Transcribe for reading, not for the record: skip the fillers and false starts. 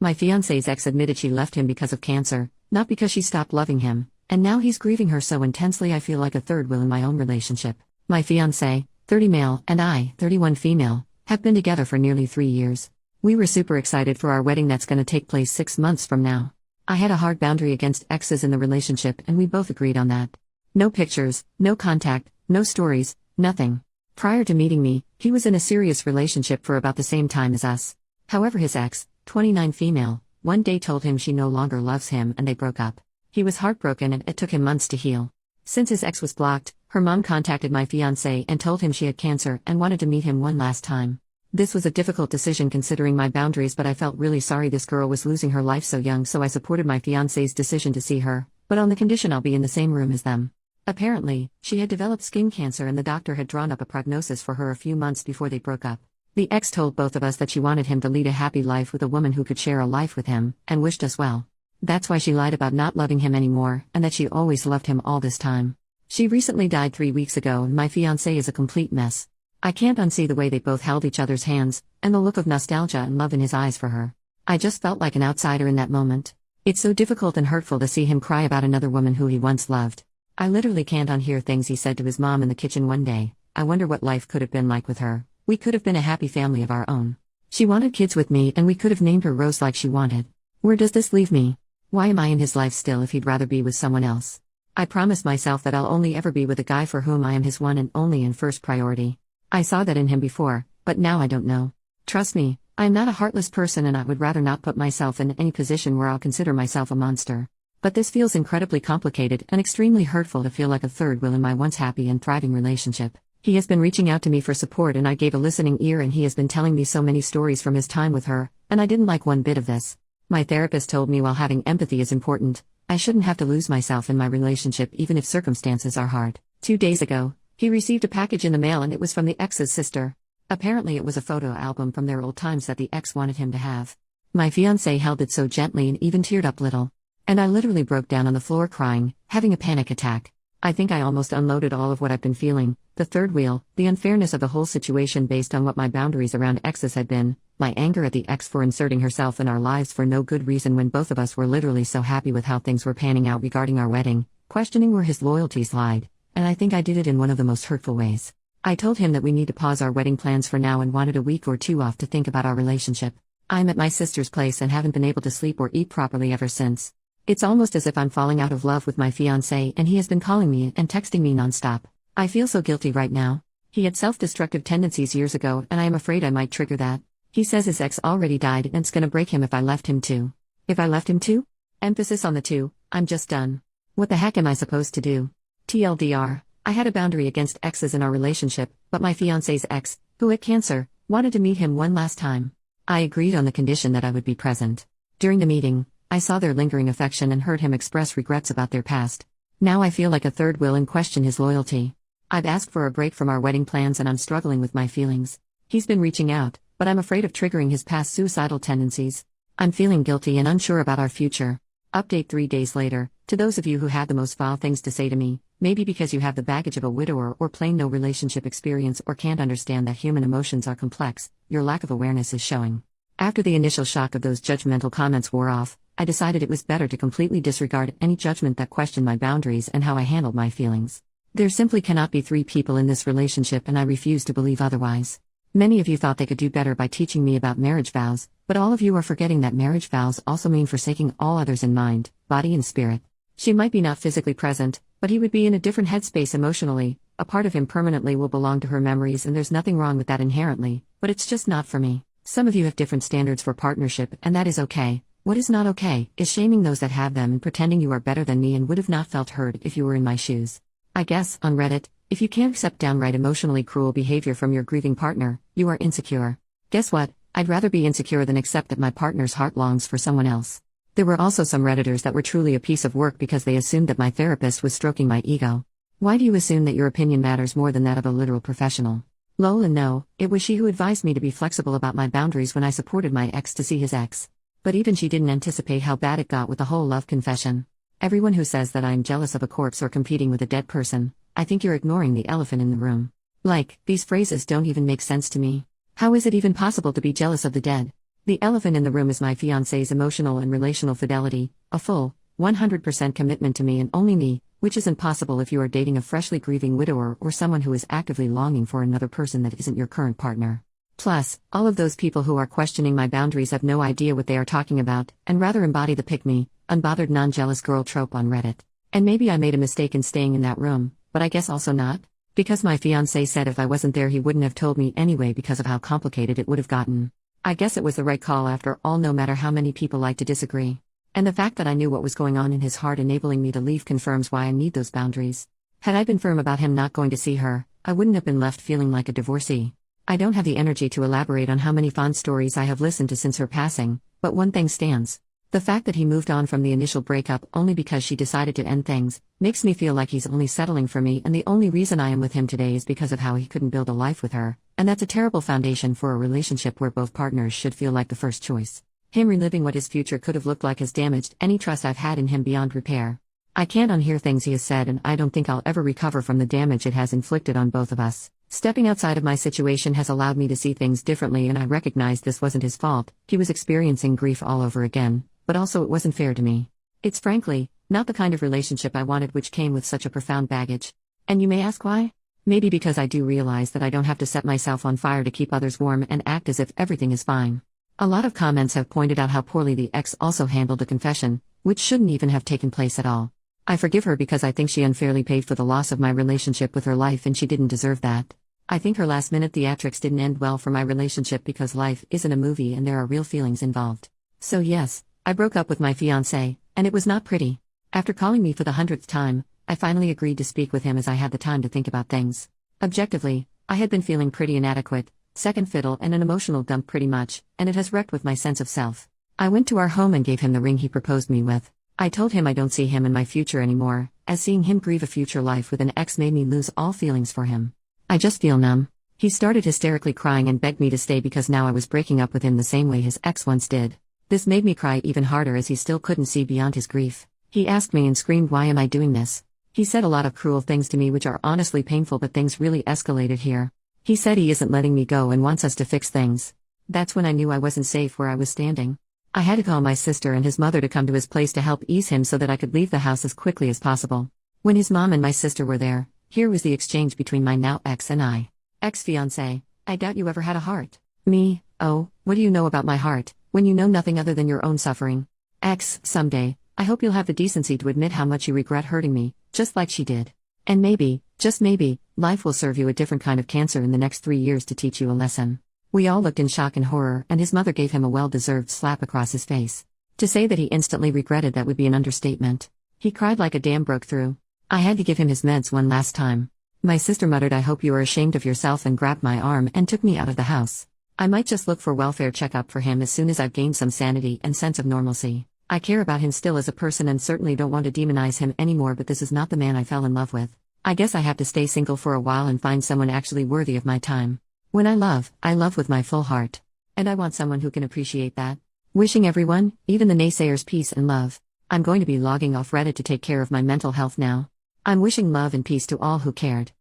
My fiancé's ex admitted she left him because of cancer, not because she stopped loving him, and now he's grieving her so intensely I feel like a third wheel in my own relationship. My fiancé, 30 male, and I, 31 female, have been together for nearly 3 years. We were super excited for our wedding that's gonna take place 6 months from now. I had a hard boundary against exes in the relationship and we both agreed on that. No pictures, no contact, no stories, nothing. Prior to meeting me, he was in a serious relationship for about the same time as us. However, his ex, 29 female, one day told him she no longer loves him and they broke up. He was heartbroken and it took him months to heal. Since his ex was blocked, her mom contacted my fiancé and told him she had cancer and wanted to meet him one last time. This was a difficult decision considering my boundaries, but I felt really sorry this girl was losing her life so young, so I supported my fiancé's decision to see her, but on the condition I'll be in the same room as them. Apparently, she had developed skin cancer and the doctor had drawn up a prognosis for her a few months before they broke up. The ex told both of us that she wanted him to lead a happy life with a woman who could share a life with him, and wished us well. That's why she lied about not loving him anymore, and that she always loved him all this time. She recently died 3 weeks ago and my fiancé is a complete mess. I can't unsee the way they both held each other's hands, and the look of nostalgia and love in his eyes for her. I just felt like an outsider in that moment. It's so difficult and hurtful to see him cry about another woman who he once loved. I literally can't unhear things he said to his mom in the kitchen one day. I wonder what life could have been like with her. We could have been a happy family of our own. She wanted kids with me and we could have named her Rose like she wanted. Where does this leave me? Why am I in his life still if he'd rather be with someone else? I promised myself that I'll only ever be with a guy for whom I am his one and only and first priority. I saw that in him before, but now I don't know. Trust me, I am not a heartless person and I would rather not put myself in any position where I'll consider myself a monster. But this feels incredibly complicated and extremely hurtful to feel like a third wheel in my once happy and thriving relationship. He has been reaching out to me for support and I gave a listening ear, and he has been telling me so many stories from his time with her, and I didn't like one bit of this. My therapist told me while having empathy is important, I shouldn't have to lose myself in my relationship even if circumstances are hard. 2 days ago, he received a package in the mail and it was from the ex's sister. Apparently it was a photo album from their old times that the ex wanted him to have. My fiancé held it so gently and even teared up little. And I literally broke down on the floor crying, having a panic attack. I think I almost unloaded all of what I've been feeling, the third wheel, the unfairness of the whole situation based on what my boundaries around exes had been, my anger at the ex for inserting herself in our lives for no good reason when both of us were literally so happy with how things were panning out regarding our wedding, questioning where his loyalties lied, and I think I did it in one of the most hurtful ways. I told him that we need to pause our wedding plans for now and wanted a week or 2 off to think about our relationship. I'm at my sister's place and haven't been able to sleep or eat properly ever since. It's almost as if I'm falling out of love with my fiancé and he has been calling me and texting me nonstop. I feel so guilty right now. He had self-destructive tendencies years ago and I am afraid I might trigger that. He says his ex already died and it's gonna break him if I left him too. If I left him too? Emphasis on the two, I'm just done. What the heck am I supposed to do? TLDR, I had a boundary against exes in our relationship, but my fiancé's ex, who had cancer, wanted to meet him one last time. I agreed on the condition that I would be present. During the meeting, I saw their lingering affection and heard him express regrets about their past. Now I feel like a third wheel and question his loyalty. I've asked for a break from our wedding plans and I'm struggling with my feelings. He's been reaching out, but I'm afraid of triggering his past suicidal tendencies. I'm feeling guilty and unsure about our future. Update 3 days later, to those of you who had the most foul things to say to me, maybe because you have the baggage of a widower or plain no relationship experience or can't understand that human emotions are complex, your lack of awareness is showing. After the initial shock of those judgmental comments wore off, I decided it was better to completely disregard any judgment that questioned my boundaries and how I handled my feelings. There simply cannot be 3 people in this relationship and I refuse to believe otherwise. Many of you thought they could do better by teaching me about marriage vows, but all of you are forgetting that marriage vows also mean forsaking all others in mind, body and spirit. She might be not physically present, but he would be in a different headspace emotionally. A part of him permanently will belong to her memories and there's nothing wrong with that inherently, but it's just not for me. Some of you have different standards for partnership and that is okay. What is not okay is shaming those that have them and pretending you are better than me and would have not felt heard if you were in my shoes. I guess, on Reddit, if you can't accept downright emotionally cruel behavior from your grieving partner, you are insecure. Guess what? I'd rather be insecure than accept that my partner's heart longs for someone else. There were also some Redditors that were truly a piece of work because they assumed that my therapist was stroking my ego. Why do you assume that your opinion matters more than that of a literal professional? Lol, and no, it was she who advised me to be flexible about my boundaries when I supported my ex to see his ex. But even she didn't anticipate how bad it got with the whole love confession. Everyone who says that I am jealous of a corpse or competing with a dead person, I think you're ignoring the elephant in the room. Like, these phrases don't even make sense to me. How is it even possible to be jealous of the dead? The elephant in the room is my fiancé's emotional and relational fidelity, a full, 100% commitment to me and only me, which isn't possible if you are dating a freshly grieving widower or someone who is actively longing for another person that isn't your current partner. Plus, all of those people who are questioning my boundaries have no idea what they are talking about, and rather embody the pick-me, unbothered non-jealous girl trope on Reddit. And maybe I made a mistake in staying in that room, but I guess also not. Because my fiancé said if I wasn't there he wouldn't have told me anyway because of how complicated it would have gotten. I guess it was the right call after all, no matter how many people like to disagree. And the fact that I knew what was going on in his heart enabling me to leave confirms why I need those boundaries. Had I been firm about him not going to see her, I wouldn't have been left feeling like a divorcee. I don't have the energy to elaborate on how many fond stories I have listened to since her passing, but one thing stands. The fact that he moved on from the initial breakup only because she decided to end things, makes me feel like he's only settling for me, and the only reason I am with him today is because of how he couldn't build a life with her, and that's a terrible foundation for a relationship where both partners should feel like the first choice. Him reliving what his future could have looked like has damaged any trust I've had in him beyond repair. I can't unhear things he has said, and I don't think I'll ever recover from the damage it has inflicted on both of us. Stepping outside of my situation has allowed me to see things differently, and I recognize this wasn't his fault. He was experiencing grief all over again, but also it wasn't fair to me. It's frankly not the kind of relationship I wanted, which came with such a profound baggage. And you may ask why? Maybe because I do realize that I don't have to set myself on fire to keep others warm and act as if everything is fine. A lot of comments have pointed out how poorly the ex also handled a confession, which shouldn't even have taken place at all. I forgive her because I think she unfairly paid for the loss of my relationship with her life, and she didn't deserve that. I think her last-minute theatrics didn't end well for my relationship because life isn't a movie and there are real feelings involved. So yes, I broke up with my fiancé, and it was not pretty. After calling me for the 100th time, I finally agreed to speak with him as I had the time to think about things. Objectively, I had been feeling pretty inadequate, second fiddle and an emotional dump pretty much, and it has wrecked with my sense of self. I went to our home and gave him the ring he proposed me with. I told him I don't see him in my future anymore, as seeing him grieve a future life with an ex made me lose all feelings for him. I just feel numb. He started hysterically crying and begged me to stay because now I was breaking up with him the same way his ex once did. This made me cry even harder as he still couldn't see beyond his grief. He asked me and screamed, "Why am I doing this?" He said a lot of cruel things to me which are honestly painful, but things really escalated here. He said he isn't letting me go and wants us to fix things. That's when I knew I wasn't safe where I was standing. I had to call my sister and his mother to come to his place to help ease him so that I could leave the house as quickly as possible. When his mom and my sister were there, here was the exchange between my now ex and I. Ex-fiancé: I doubt you ever had a heart. Me: oh, what do you know about my heart, when you know nothing other than your own suffering? Ex: someday, I hope you'll have the decency to admit how much you regret hurting me, just like she did. And maybe, just maybe, life will serve you a different kind of cancer in the next 3 years to teach you a lesson. We all looked in shock and horror, and his mother gave him a well-deserved slap across his face. To say that he instantly regretted that would be an understatement. He cried like a dam broke through. I had to give him his meds one last time. My sister muttered, "I hope you are ashamed of yourself," and grabbed my arm and took me out of the house. I might just look for welfare checkup for him as soon as I've gained some sanity and sense of normalcy. I care about him still as a person and certainly don't want to demonize him anymore, but this is not the man I fell in love with. I guess I have to stay single for a while and find someone actually worthy of my time. When I love with my full heart. And I want someone who can appreciate that. Wishing everyone, even the naysayers, peace and love. I'm going to be logging off Reddit to take care of my mental health now. I'm wishing love and peace to all who cared.